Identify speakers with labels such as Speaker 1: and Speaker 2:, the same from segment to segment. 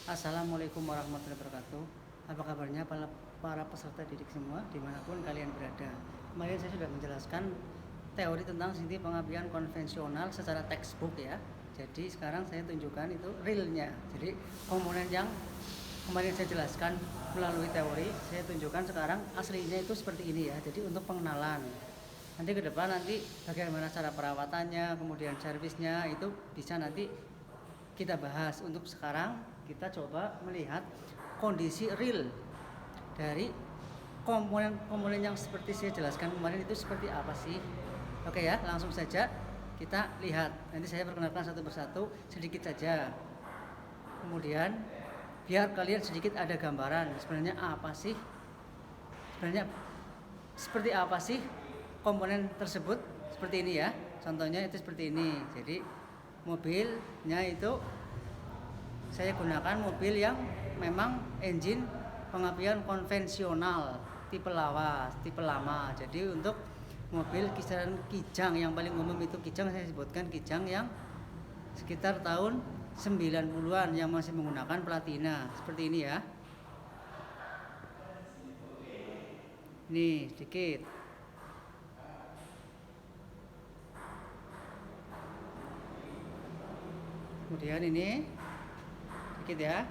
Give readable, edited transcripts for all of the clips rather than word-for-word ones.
Speaker 1: Assalamualaikum warahmatullahi wabarakatuh. Apa kabarnya para peserta didik semua dimanapun kalian berada. Kemarin saya sudah menjelaskan teori tentang CCTV pengapian konvensional secara textbook ya. Jadi sekarang saya tunjukkan itu realnya. Jadi komponen yang kemarin saya jelaskan melalui teori, saya tunjukkan sekarang aslinya itu seperti ini ya. Jadi untuk pengenalan. Nanti ke depan bagaimana cara perawatannya, kemudian servisnya itu bisa nanti kita bahas. Untuk sekarang kita coba melihat kondisi real dari komponen-komponen yang seperti saya jelaskan kemarin itu seperti apa sih. Oke ya, langsung saja kita lihat. Nanti saya perkenalkan satu persatu sedikit saja. Kemudian biar kalian sedikit ada gambaran sebenarnya seperti apa sih komponen tersebut. Seperti ini ya, contohnya itu seperti ini. Jadi mobilnya itu saya gunakan mobil yang memang engine pengapian konvensional tipe lawas, tipe lama. Jadi untuk mobil kisaran kijang yang paling umum itu kijang, saya sebutkan kijang yang sekitar tahun 90-an yang masih menggunakan platina. Seperti ini ya. Ini sedikit. Kemudian ini sedikit ya.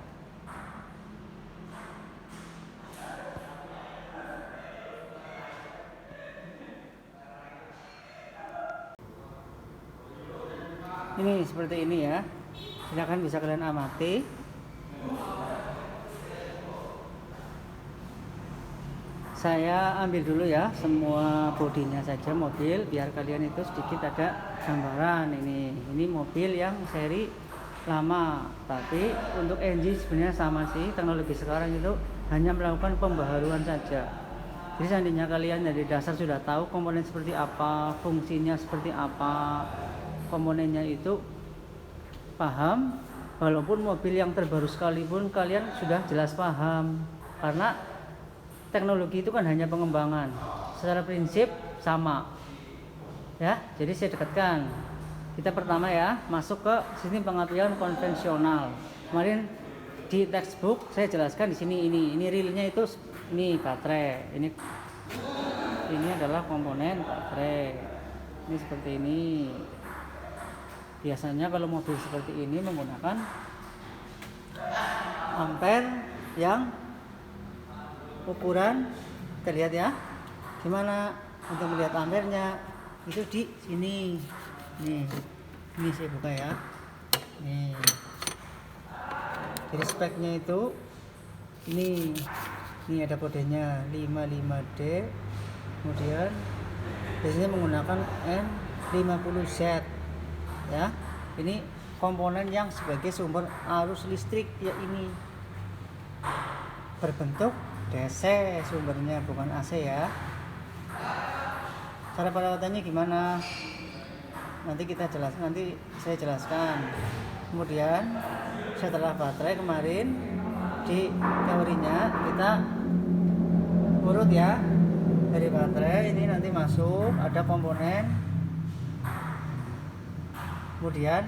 Speaker 1: Ini seperti ini ya. Silakan bisa kalian amati. Saya ambil dulu ya semua bodinya saja mobil biar kalian itu sedikit ada gambaran. Ini mobil yang seri lama, tapi untuk engine sebenarnya sama sih. Teknologi sekarang itu hanya melakukan pembaharuan saja. Jadi seandainya kalian dari dasar sudah tahu komponen seperti apa, fungsinya seperti apa, komponennya itu paham, walaupun mobil yang terbaru sekalipun kalian sudah jelas paham, karena teknologi itu kan hanya pengembangan, secara prinsip sama ya. Jadi saya dekatkan, kita pertama ya masuk ke sistem pengapian konvensional. Kemarin di textbook saya jelaskan di sini, ini realnya itu ini baterai, ini adalah komponen baterai. Ini seperti ini. Biasanya kalau mobil seperti ini menggunakan ampere yang ukuran, kita lihat ya. Gimana untuk melihat ampernya? Itu di sini. Nih. Ini saya buka ya. Nih. Jadi speknya itu ini ada kodenya 55D. Kemudian biasanya menggunakan N50Z. Ya. Ini komponen yang sebagai sumber arus listrik ya, ini berbentuk DC sumbernya, bukan AC ya. Cara perawatannya gimana? Nanti saya jelaskan. Kemudian setelah baterai kemarin di teorinya kita urut ya. Dari baterai ini nanti masuk ada komponen. Kemudian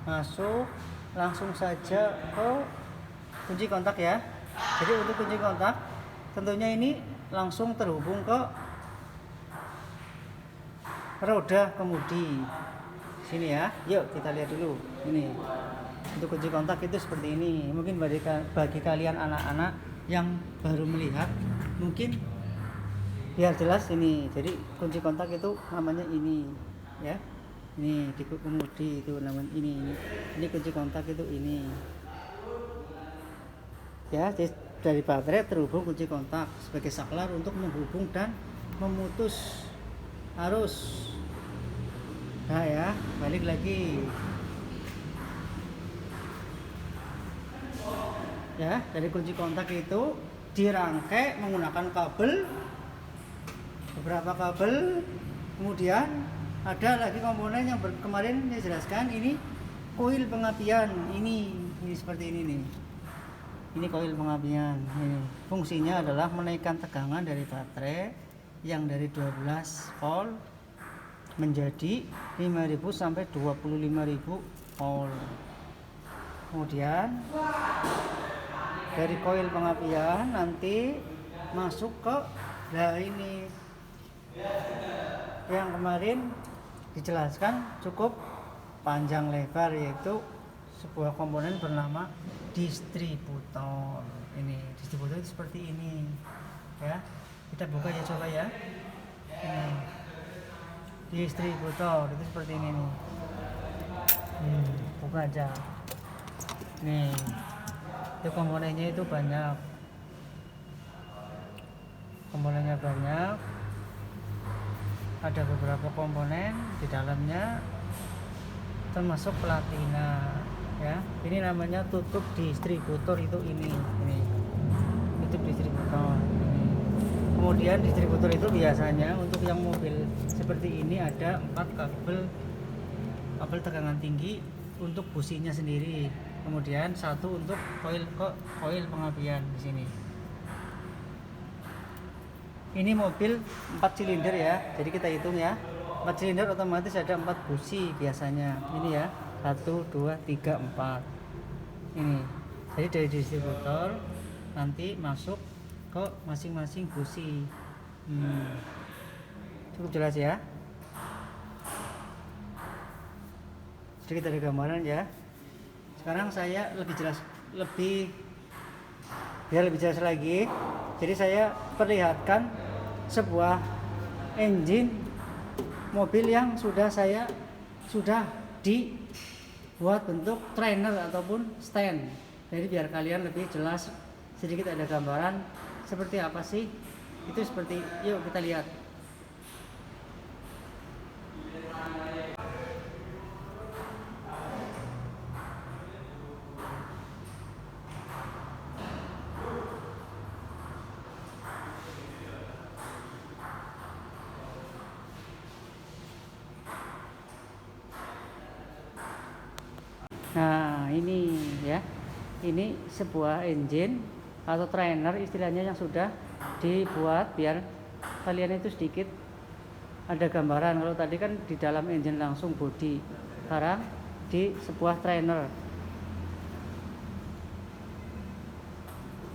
Speaker 1: masuk langsung saja ke kunci kontak ya. Jadi untuk kunci kontak tentunya ini langsung terhubung ke roda kemudi sini ya. Yuk kita lihat dulu. Ini untuk kunci kontak itu seperti ini. Mungkin bagi kalian anak-anak yang baru melihat mungkin biar jelas ini. Jadi kunci kontak itu namanya ini ya. Ini di kemudi itu namanya ini kunci kontak itu ini ya. Dari baterai terhubung kunci kontak sebagai saklar untuk menghubung dan memutus arus. Nah ya, balik lagi ya. Dari kunci kontak itu dirangkai menggunakan beberapa kabel. Kemudian ada lagi komponen yang kemarin saya jelaskan, ini koil pengapian. Ini seperti ini nih. Ini koil pengapian. Ini fungsinya adalah menaikkan tegangan dari baterai yang dari 12 volt menjadi 5.000 sampai 25.000 volt. Kemudian dari koil pengapian nanti masuk ke ini yang kemarin dijelaskan cukup panjang lebar, yaitu sebuah komponen bernama distributor. Ini distributor itu seperti ini ya, kita buka ya, coba ya. Ini distributor itu seperti ini nih. Buka aja nih, itu komponennya itu banyak, ada beberapa komponen di dalamnya termasuk platina ya. Ini namanya tutup distributor, itu ini tutup distributor ini. Kemudian distributor itu biasanya untuk yang mobil seperti ini ada 4 kabel tegangan tinggi untuk businya sendiri, kemudian 1 untuk koil pengapian di sini. Ini mobil 4 silinder ya, jadi kita hitung ya, 4 silinder otomatis ada 4 busi biasanya. Ini ya, 1, 2, 3, 4 ini. Jadi dari distributor nanti masuk ke masing-masing busi. Cukup jelas ya. Sedikit dari gambaran ya. Sekarang saya biar lebih jelas lagi. Jadi saya perlihatkan sebuah engine mobil yang sudah dibuat bentuk trainer ataupun stand. Jadi biar kalian lebih jelas, sedikit ada gambaran seperti apa sih itu, seperti, yuk kita lihat. Nah ini ya, ini sebuah engine atau trainer istilahnya yang sudah dibuat biar kalian itu sedikit ada gambaran. Kalau tadi kan di dalam engine langsung body, sekarang di sebuah trainer.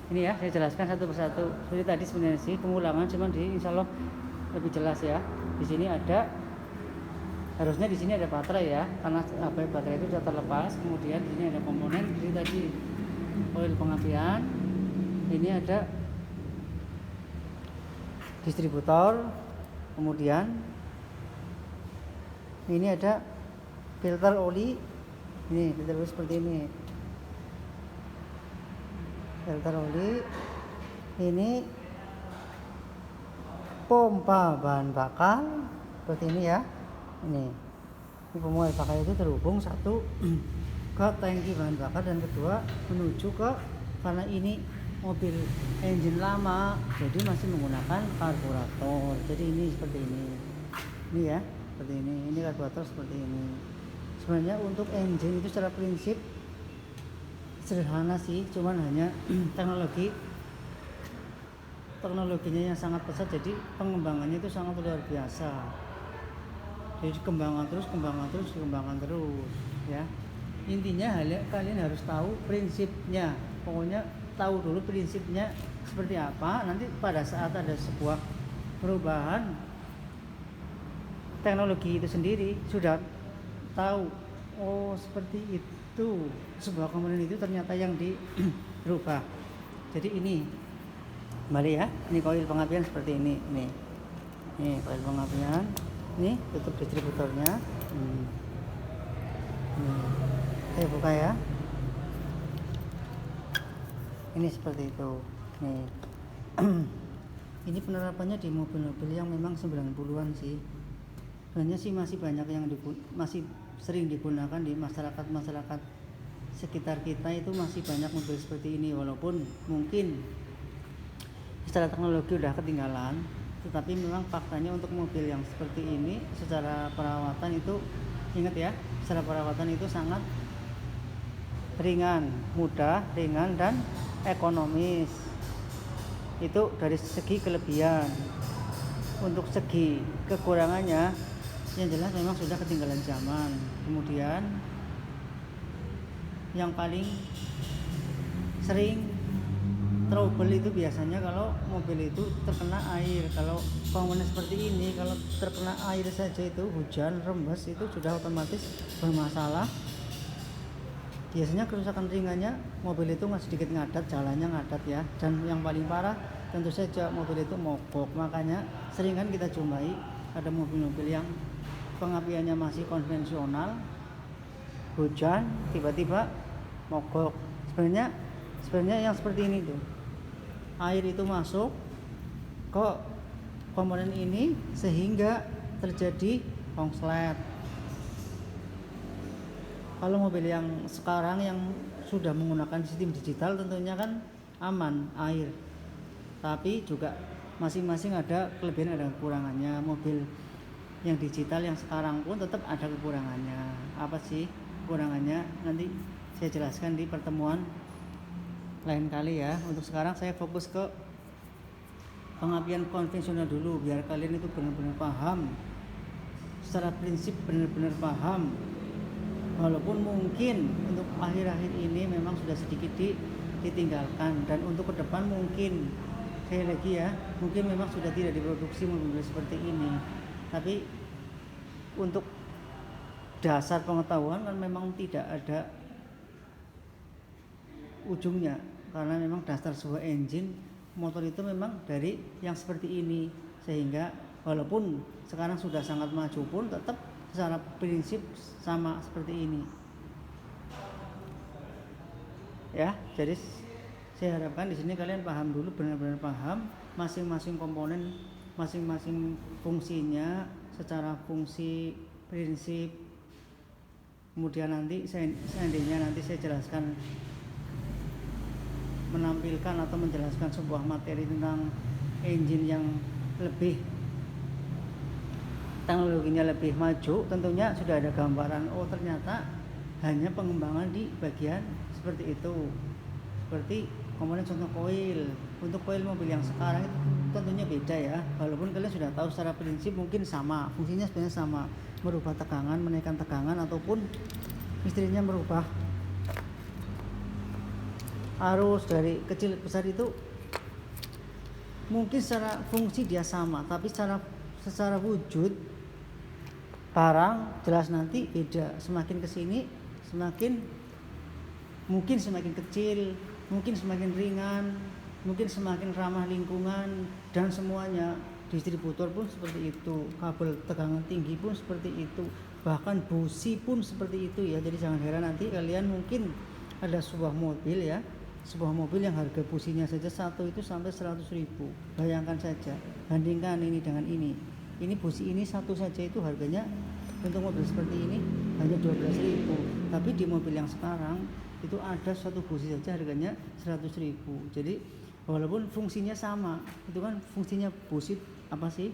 Speaker 1: Ini ya, saya jelaskan satu persatu. Seperti tadi sebenarnya sih pengulangan, cuman insya Allah lebih jelas ya. Di sini harusnya di sini ada baterai ya, karena baterai itu sudah terlepas. Kemudian di sini ada komponen seperti tadi koil pengapian. Ini ada distributor. Kemudian ini ada filter oli. Ini filter oli seperti ini. Filter oli. Ini pompa bahan bakar seperti ini ya. Ini pompa bahan bakar itu terhubung satu ke tangki bahan bakar dan kedua menuju ke, karena ini mobil engine lama jadi masih menggunakan karburator. Jadi ini seperti ini ya, seperti ini karburator seperti ini. Sebenarnya untuk engine itu secara prinsip sederhana sih, cuman hanya teknologinya yang sangat pesat, jadi pengembangannya itu sangat luar biasa. Jadi kembangan terus ya. Intinya kalian harus tahu prinsipnya, pokoknya tahu dulu prinsipnya seperti apa. Nanti pada saat ada sebuah perubahan teknologi itu sendiri sudah tahu, oh seperti itu, sebuah komponen itu ternyata yang dirubah. Jadi ini kembali ya, ini koil pengapian seperti ini koil pengapian, ini tutup distributornya. Saya buka ya, ini seperti itu nih. Ini penerapannya di mobil-mobil yang memang 90-an sih. Sebenarnya sih masih banyak yang masih sering digunakan di masyarakat sekitar kita, itu masih banyak mobil seperti ini. Walaupun mungkin secara teknologi udah ketinggalan, tetapi memang faktanya untuk mobil yang seperti ini secara perawatan itu, ingat ya, secara perawatan itu sangat mudah, ringan dan ekonomis. Itu dari segi kelebihan. Untuk segi kekurangannya yang jelas memang sudah ketinggalan zaman. Kemudian yang paling sering trouble itu biasanya kalau mobil itu terkena air. Kalau komponen seperti ini kalau terkena air saja itu hujan, rembes itu sudah otomatis bermasalah. Biasanya kerusakan ringannya mobil itu sedikit ngadat, jalannya ngadat ya. Dan yang paling parah tentu saja mobil itu mogok. Makanya sering kan kita jumpai ada mobil-mobil yang pengapiannya masih konvensional, hujan tiba-tiba mogok. Sebenarnya yang seperti ini tuh, air itu masuk ke komponen ini sehingga terjadi konslet. Kalau mobil yang sekarang yang sudah menggunakan sistem digital tentunya kan aman air, tapi juga masing-masing ada kelebihan ada kekurangannya. Mobil yang digital yang sekarang pun tetap ada kekurangannya. Apa sih kekurangannya? Nanti saya jelaskan di pertemuan lain kali ya. Untuk sekarang saya fokus ke pengapian konvensional dulu biar kalian itu benar-benar paham secara prinsip, benar-benar paham. Walaupun mungkin untuk akhir-akhir ini memang sudah sedikit ditinggalkan, dan untuk ke depan mungkin sekali lagi ya, mungkin memang sudah tidak diproduksi mobil seperti ini. Tapi untuk dasar pengetahuan kan memang tidak ada ujungnya, karena memang dasar sebuah engine motor itu memang dari yang seperti ini, sehingga walaupun sekarang sudah sangat maju pun tetap secara prinsip sama seperti ini ya. Jadi saya harapkan di sini kalian paham dulu, benar-benar paham masing-masing komponen, masing-masing fungsinya secara fungsi, prinsip. Kemudian nanti seandainya nanti saya jelaskan, menampilkan atau menjelaskan sebuah materi tentang engine yang lebih teknologinya lebih maju, tentunya sudah ada gambaran, oh ternyata hanya pengembangan di bagian seperti itu. Seperti komponen contoh koil. Untuk koil mobil yang sekarang itu tentunya beda ya, walaupun kalian sudah tahu secara prinsip mungkin sama, fungsinya sebenarnya sama, merubah tegangan, menaikkan tegangan, ataupun istilahnya merubah arus dari kecil ke besar. Itu mungkin secara fungsi dia sama, tapi secara wujud barang jelas nanti beda. Semakin kesini semakin mungkin semakin kecil, mungkin semakin ringan, mungkin semakin ramah lingkungan, dan semuanya. Distributor pun seperti itu, kabel tegangan tinggi pun seperti itu, bahkan busi pun seperti itu ya. Jadi jangan heran nanti kalian mungkin ada sebuah mobil ya, sebuah mobil yang harga businya saja satu itu sampai 100.000. Bayangkan saja, bandingkan ini dengan ini. Ini busi ini satu saja itu harganya untuk mobil seperti ini hanya 12.000. Tapi di mobil yang sekarang itu ada satu busi saja harganya 100.000. Jadi walaupun fungsinya sama, itu kan fungsinya busi apa sih?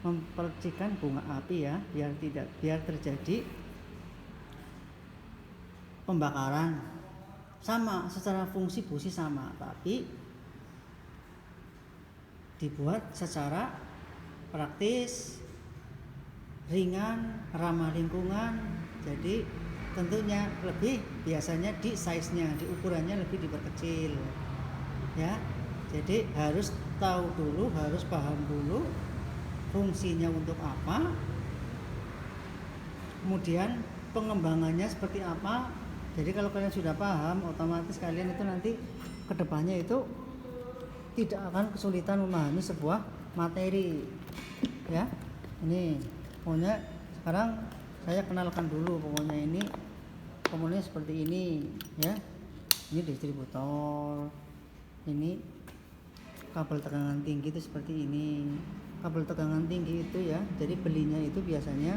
Speaker 1: Mempercikan bunga api ya, biar terjadi pembakaran. Sama, secara fungsi busi sama, tapi dibuat secara praktis, ringan, ramah lingkungan. Jadi tentunya lebih biasanya di size-nya, di ukurannya lebih diperkecil ya. Jadi harus tahu dulu, harus paham dulu fungsinya untuk apa, kemudian pengembangannya seperti apa. Jadi kalau kalian sudah paham, otomatis kalian itu nanti kedepannya itu tidak akan kesulitan memahami sebuah materi ya. Ini pokoknya sekarang saya kenalkan dulu, pokoknya ini komponennya seperti ini ya. Ini distributor, ini kabel tegangan tinggi itu seperti ini. Kabel tegangan tinggi itu ya, jadi belinya itu biasanya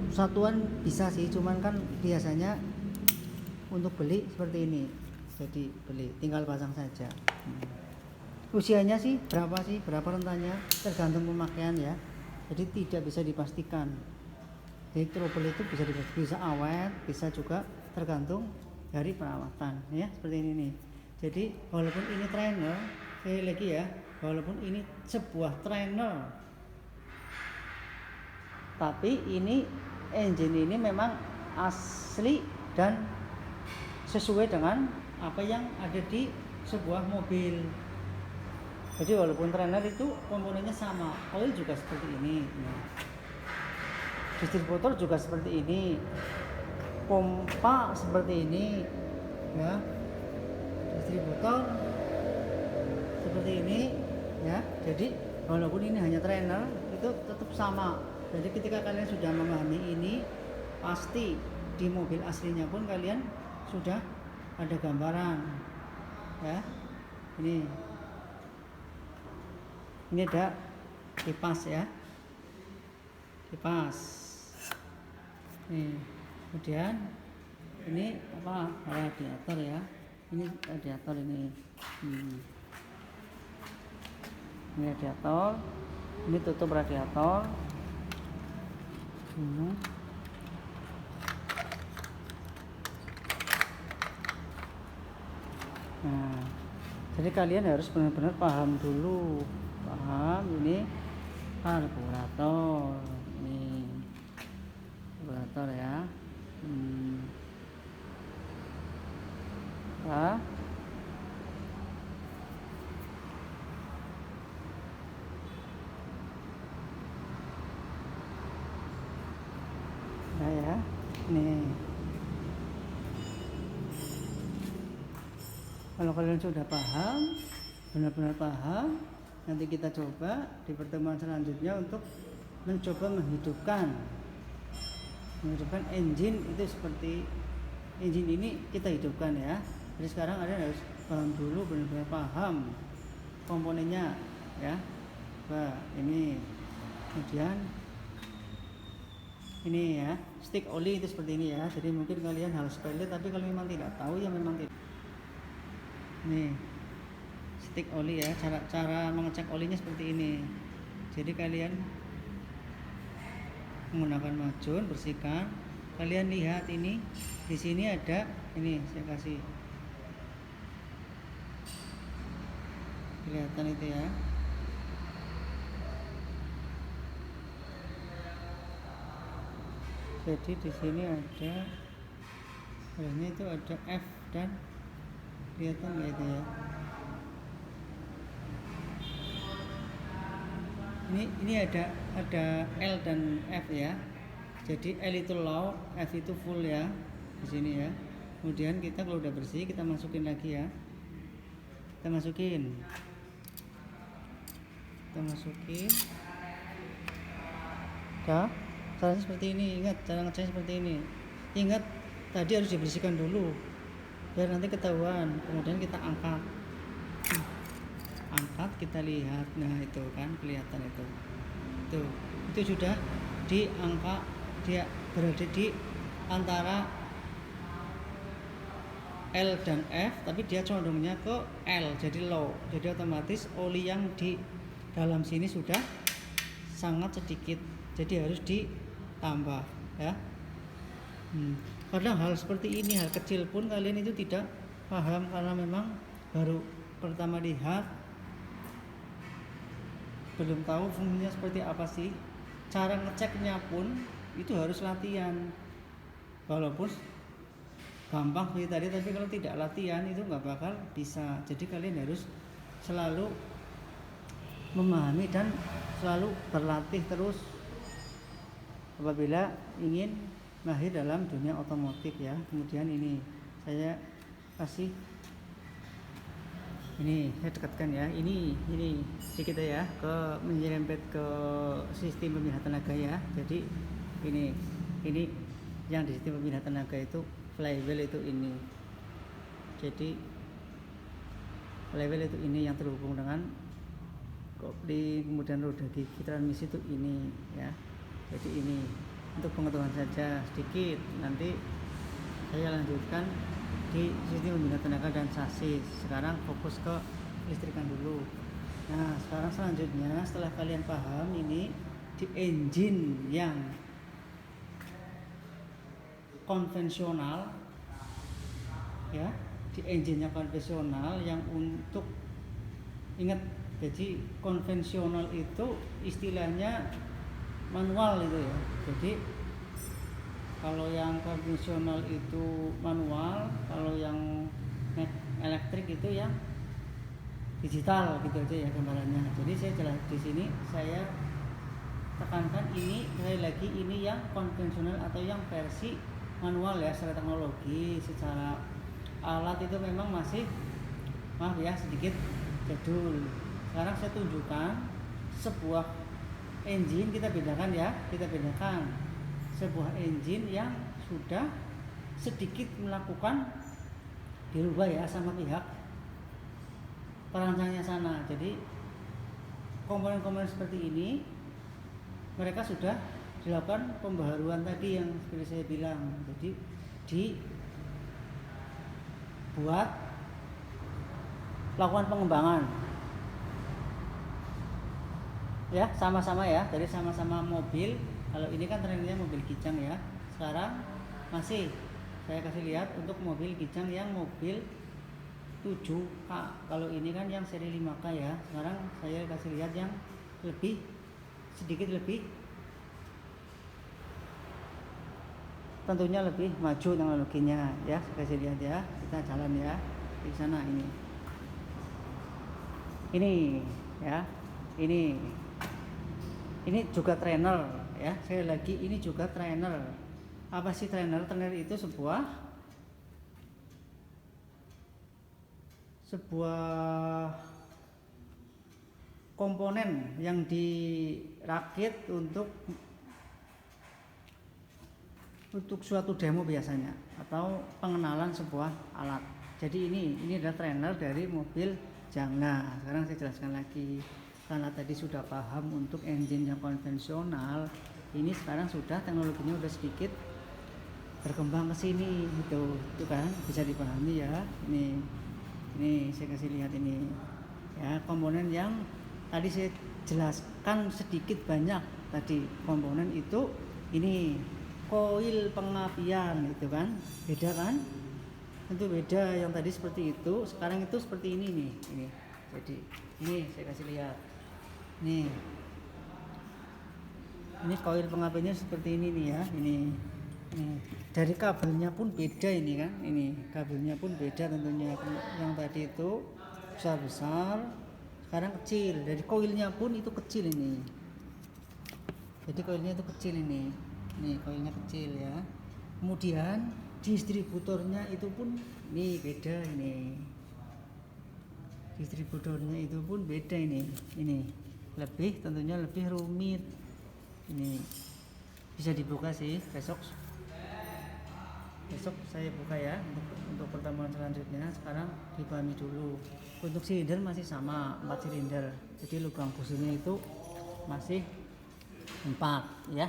Speaker 1: satuan bisa sih, cuman kan biasanya untuk beli seperti ini. Jadi beli tinggal pasang saja. Usianya sih berapa rentannya tergantung pemakaian ya. Jadi tidak bisa dipastikan. Jadi trouble itu bisa awet, bisa juga tergantung dari perawatan ya, seperti ini nih. Jadi walaupun ini trainer, sekali lagi ya, walaupun ini sebuah trainer, tapi ini engine ini memang asli dan sesuai dengan apa yang ada di sebuah mobil. Jadi walaupun trainer itu komponennya sama, oil juga seperti ini, distributor juga seperti ini, pompa seperti ini, ya, distributor seperti ini, ya. Jadi walaupun ini hanya trainer, itu tetap sama. Jadi ketika kalian sudah memahami ini, pasti di mobil aslinya pun kalian sudah ada gambaran, ya. Ini ada kipas, ya, kipas. Nih, kemudian ini apa, radiator, ya. Ini radiator ini. Ini radiator. Ini tutup radiator. Nah, jadi kalian harus benar-benar paham dulu. Paham ini karburator. Ini karburator, ya. Nah, ya, nih. Kalau kalian sudah paham, benar-benar paham, nanti kita coba di pertemuan selanjutnya untuk mencoba menghidupkan engine itu seperti engine ini kita hidupkan, ya. Jadi sekarang kalian harus paham dulu, benar-benar paham komponennya, ya. Nah, ini kemudian ini, ya, stick oli itu seperti ini, ya. Jadi mungkin kalian harus sepele, tapi kalau memang tidak tahu, ya memang tidak. Nih, stick oli, ya. Cara mengecek olinya seperti ini. Jadi kalian menggunakan macun, bersihkan. Kalian lihat ini, di sini ada ini, saya kasih kelihatan itu, ya. Jadi di sini ada, ini itu ada F dan kelihatan nggak itu, ya. Ini ada L dan F, ya. Jadi L itu low, F itu full, ya, di sini, ya. Kemudian kita kalau udah bersih, kita masukin lagi, ya. Kita masukin. Ya, caranya seperti ini. Ingat, cara ngeceknya seperti ini. Ingat, tadi harus dibersihkan dulu biar nanti ketahuan. Kemudian kita angkat, kita lihat. Nah, itu kan kelihatan itu. Itu sudah diangkat, dia berada di antara L dan F, tapi dia condongnya ke L, jadi low. Jadi otomatis oli yang di dalam sini sudah sangat sedikit, jadi harus ditambah, ya. Kadang hal seperti ini, hal kecil pun kalian itu tidak paham karena memang baru pertama lihat, belum tahu fungsinya seperti apa sih. Cara ngeceknya pun itu harus latihan. Walaupun gampang seperti tadi, tapi kalau tidak latihan itu nggak bakal bisa. Jadi kalian harus selalu memahami dan selalu berlatih terus apabila ingin mahir dalam dunia otomotif, ya. Kemudian ini saya kasih, ini saya dekatkan, ya. Ini sedikit, ya, ke menyerempet ke sistem pembinaan tenaga, ya. Jadi ini yang di sistem pembinaan tenaga itu flywheel itu ini. Jadi flywheel itu ini yang terhubung dengan kopling, kemudian roda gigi transmisi itu ini, ya. Jadi ini untuk pengetahuan saja sedikit. Nanti saya lanjutkan di sistem pembinaan tenaga dan sasis. Sekarang fokus ke listrikan dulu. Nah, sekarang selanjutnya setelah kalian paham ini di engine yang konvensional, ya, di engine-nya konvensional yang untuk, ingat, jadi konvensional itu istilahnya manual itu, ya. Jadi Kalau yang konvensional itu manual, kalau yang elektrik itu yang digital gitu aja ya gambarannya. Jadi saya jelas di sini saya tekankan ini sekali lagi ini yang konvensional atau yang versi manual ya, secara teknologi, secara alat itu memang masih maaf ya sedikit jadul. Sekarang saya tunjukkan sebuah engine, kita bedakan ya, kita bedakan sebuah engine yang sudah sedikit melakukan dirubah ya sama pihak perancangnya sana. Jadi komponen-komponen seperti ini mereka sudah dilakukan pembaharuan tadi yang seperti saya bilang. Jadi dibuat lakukan pengembangan ya, sama-sama ya. Jadi sama-sama mobil. Kalau ini kan trennya mobil Kijang ya. Sekarang masih saya kasih lihat untuk mobil Kijang yang mobil 7K. Kalau ini kan yang seri 5K ya. Sekarang saya kasih lihat yang lebih sedikit lebih tentunya lebih maju teknologinya ya. Saya kasih lihat ya. Kita jalan ya di sana ini ya. Ini juga trainer ya. Sekali lagi ini juga trainer. Apa sih trainer? Trainer itu sebuah komponen yang dirakit untuk suatu demo biasanya atau pengenalan sebuah alat. Jadi ini adalah trainer dari mobil Jangna. Sekarang saya jelaskan lagi. Karena tadi sudah paham untuk engine yang konvensional, ini sekarang sudah teknologinya sudah sedikit berkembang ke sini gitu. Itu kan bisa dipahami ya. Ini saya kasih lihat ini. Ya, komponen yang tadi saya jelaskan sedikit banyak tadi komponen itu ini koil pengapian gitu kan. Beda kan? Tentu beda, yang tadi seperti itu, sekarang itu seperti ini nih. Jadi ini saya kasih lihat. Nih. Ini koil pengapiannya seperti ini nih ya. Ini. Dari kabelnya pun beda ini kan. Ini kabelnya pun beda tentunya. Yang tadi itu besar-besar, sekarang kecil. Dari koilnya pun itu kecil ini. Jadi koilnya itu kecil ini. Nih koilnya kecil ya. Kemudian distributornya itu pun nih beda ini. Distributornya itu pun beda ini. Lebih tentunya lebih rumit. Ini bisa dibuka sih besok saya buka ya untuk pertemuan selanjutnya. Sekarang dipahami dulu. Untuk silinder masih sama 4 silinder. Jadi lubang businya itu masih 4 ya.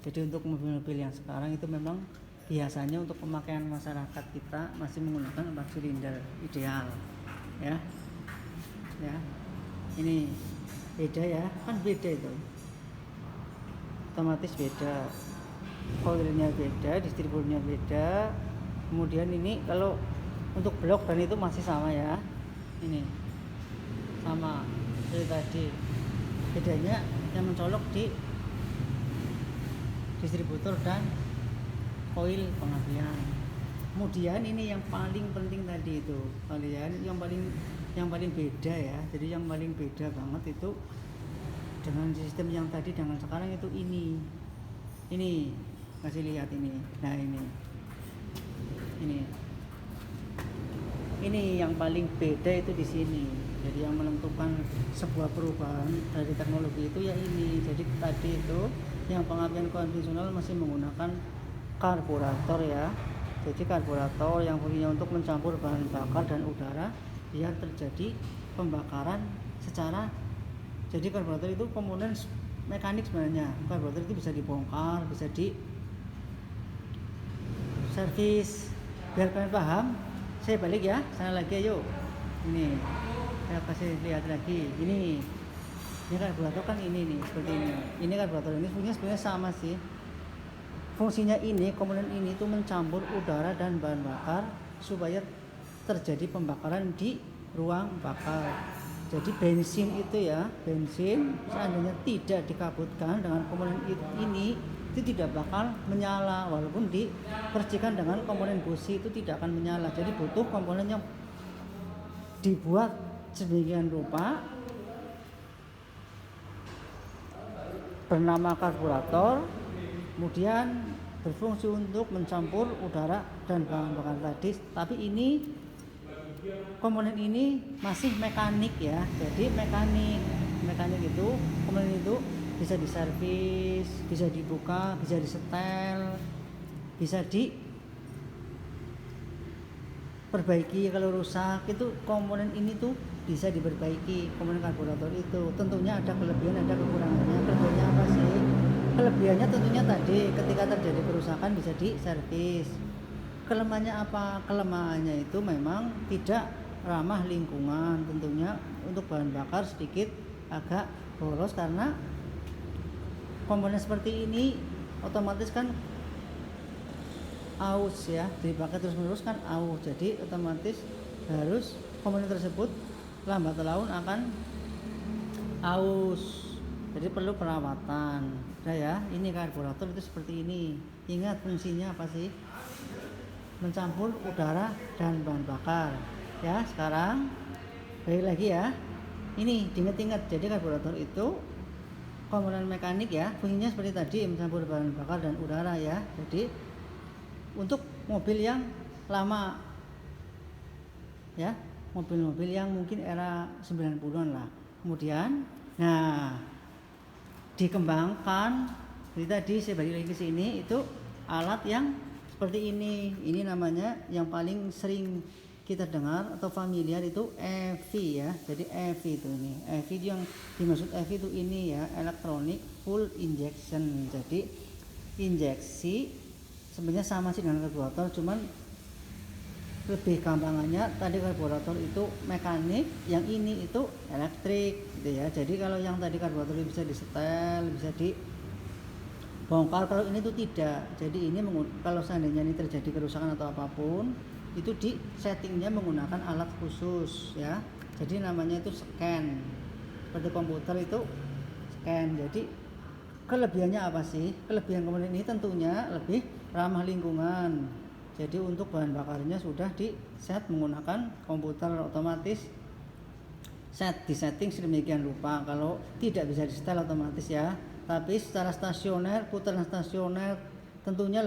Speaker 1: Jadi untuk mobil-mobil yang sekarang itu memang biasanya untuk pemakaian masyarakat kita masih menggunakan 4 silinder ideal ya. Ini beda ya, kan beda itu, otomatis beda, koilnya beda, distributornya beda. Kemudian ini kalau untuk blok dan itu masih sama ya, ini sama seperti tadi. Bedanya yang mencolok di distributor dan koil pengapian. Kemudian ini yang paling penting tadi itu kalian yang paling beda ya. Jadi yang paling beda banget itu dengan sistem yang tadi dengan sekarang itu ini kasih lihat ini. Nah ini yang paling beda itu di sini. Jadi yang menentukan sebuah perubahan dari teknologi itu ya ini. Jadi tadi itu yang pengapian konvensional masih menggunakan karburator ya. Jadi karburator yang fungsinya untuk mencampur bahan bakar dan udara biar terjadi pembakaran secara. Jadi karburator itu komponen mekanik sebenarnya. Karburator itu bisa dibongkar, bisa di servis. Biar kalian paham, saya balik ya, sana lagi ayo. Ini saya kasih lihat lagi. Ini karburator kan ini nih, seperti ini. Ini karburator ini fungsinya sebenarnya sama sih. Fungsinya ini, komponen ini itu mencampur udara dan bahan bakar supaya terjadi pembakaran di ruang bakar. Jadi bensin itu ya, bensin seandainya tidak dikabutkan dengan komponen ini, itu tidak bakal menyala, walaupun dipercikan dengan komponen busi itu tidak akan menyala. Jadi butuh komponen yang dibuat sedemikian rupa bernama karburator, kemudian berfungsi untuk mencampur udara dan bahan bakar tadi. Tapi ini komponen ini masih mekanik ya. Jadi mekanik itu komponen itu bisa diservis, bisa dibuka, bisa disetel, bisa diperbaiki kalau rusak. Itu komponen ini tuh bisa diperbaiki, komponen karburator itu. Tentunya ada kelebihan, ada kekurangannya. Kelebihannya apa sih? Kelebihannya tentunya tadi ketika terjadi kerusakan bisa diservis. Kelemahannya apa? Kelemahannya itu memang tidak ramah lingkungan. Tentunya untuk bahan bakar sedikit agak boros karena komponen seperti ini otomatis kan aus ya, dipakai terus menerus kan aus. Jadi otomatis harus komponen tersebut lambat laun akan aus. Jadi perlu perawatan. Nah ya, ini karburator itu seperti ini. Ingat fungsinya apa sih? Mencampur udara dan bahan bakar. Ya, sekarang balik lagi ya. Ini diingat-ingat. Jadi karburator itu komponen mekanik ya. Fungsinya seperti tadi, mencampur bahan bakar dan udara ya. Jadi untuk mobil yang lama ya, mobil-mobil yang mungkin era 90-an lah. Kemudian dikembangkan jadi tadi saya balik lagi ke sini, itu alat yang seperti ini. Ini namanya yang paling sering kita dengar atau familiar itu EV ya. Jadi EV itu ini. EV itu yang dimaksud EV itu ini ya, electronic full injection. Jadi injeksi sebenarnya sama sih dengan karburator, cuman lebih gampangannya tadi karburator itu mekanik, yang ini itu elektrik gitu ya. Jadi kalau yang tadi karburator bisa disetel, bisa dibongkar, kalau ini tuh tidak. Jadi ini kalau seandainya ini terjadi kerusakan atau apapun, itu di settingnya menggunakan alat khusus ya. Jadi namanya itu scan, seperti komputer itu scan. Jadi kelebihannya apa sih? Kelebihan komponen ini tentunya lebih ramah lingkungan. Jadi untuk bahan bakarnya sudah di set menggunakan komputer otomatis, disetting sedemikian rupa. Kalau tidak bisa di setel otomatis ya. Tapi secara stasioner, putaran stasioner tentunya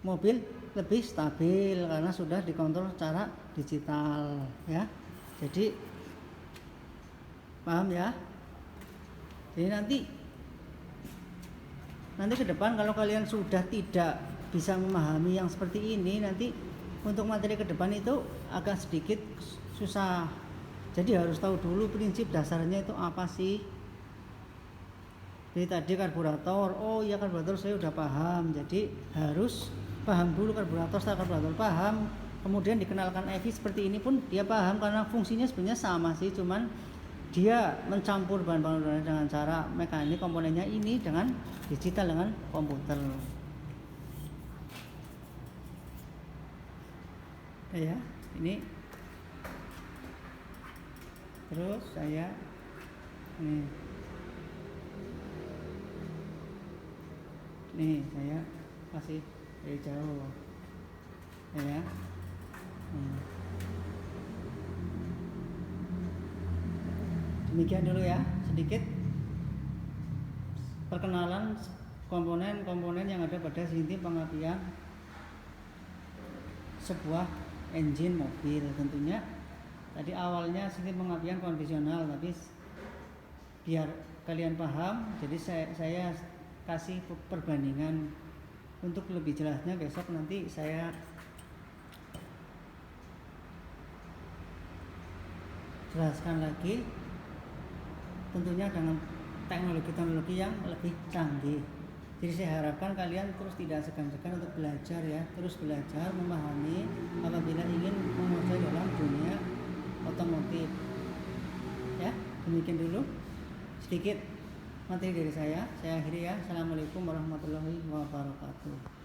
Speaker 1: mobil lebih stabil karena sudah dikontrol secara digital ya. Jadi paham ya? Jadi nanti ke depan kalau kalian sudah tidak bisa memahami yang seperti ini, nanti untuk materi ke depan itu agak sedikit susah. Jadi harus tahu dulu prinsip dasarnya itu apa sih. Jadi tadi karburator, oh iya karburator saya udah paham. Jadi harus paham dulu karburator. Setelah karburator paham, kemudian dikenalkan EV seperti ini pun dia paham, karena fungsinya sebenarnya sama sih, cuman dia mencampur bahan bakar dengan cara mekanik, komponennya ini dengan digital, dengan komputer. Ya, ini terus saya saya kasih dari jauh ya. Demikian dulu ya, sedikit perkenalan komponen-komponen yang ada pada sistem pengapian sebuah engine mobil. Tentunya tadi awalnya sistem pengapian konvensional, tapi biar kalian paham, jadi saya kasih perbandingan. Untuk lebih jelasnya besok nanti saya jelaskan lagi, tentunya dengan teknologi-teknologi yang lebih canggih. Jadi saya harapkan kalian terus tidak segan-segan untuk belajar ya, terus belajar memahami apabila ingin menguasai dalam dunia otomotif. Ya, demikian dulu sedikit materi dari saya akhiri ya. Assalamualaikum warahmatullahi wabarakatuh.